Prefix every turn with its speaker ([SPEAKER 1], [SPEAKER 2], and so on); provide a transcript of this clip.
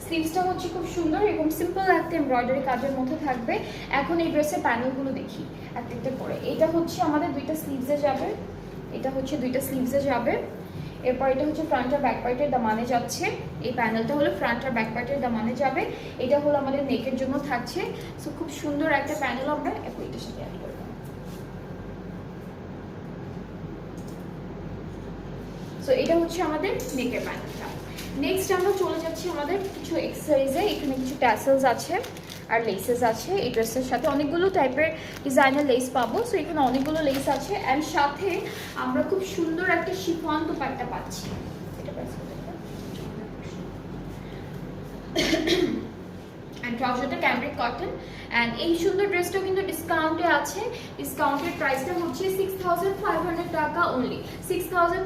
[SPEAKER 1] স্লিভসটা হচ্ছে খুব সুন্দর, এরকম সিম্পল একটা এমব্রয়ডারি কাজের মধ্যে থাকবে। এখন এই ড্রেসের প্যানেলগুলো দেখি একটা একটা করে। এটা হচ্ছে আমাদের দুইটা স্লিভসে যাবে, এটা হচ্ছে দুইটা স্লিভসে যাবে। এরপর এটা হচ্ছে ফ্রন্ট আর ব্যাক পার্টের দামানে যাচ্ছে, এই প্যানেলটা হলো ফ্রন্ট আর ব্যাক পার্টের দামানে যাবে। এটা হলো আমাদের নেকের জন্য থাকছে। সো খুব সুন্দর একটা প্যানেল আমরা এটার সাথে অ্যাড করব। সো এটা হচ্ছে আমাদের নেকের প্যানেলটা। নেক্সট আমরা চলে যাচ্ছি আমাদের কিছু এক্সারসাইজে। এখানে কিছু ট্যাসেলস আছে আর লেসেস আছে। এই ড্রেসের সাথে অনেকগুলো টাইপের ডিজাইনার লেস পাবো। সো এখানে অনেকগুলো লেস আছে অ্যান্ড সাথে আমরা খুব সুন্দর একটা শিফন দোপাট্টা পাচ্ছি। এটা অ্যান্ড ট্রাউজারটা ক্যামব্রিক কটন। অ্যান্ড এই সুন্দর ড্রেসটা কিন্তু ডিসকাউন্টে আছে। ডিসকাউন্টের প্রাইসটা হচ্ছে 6500 টাকা অনলি। 6500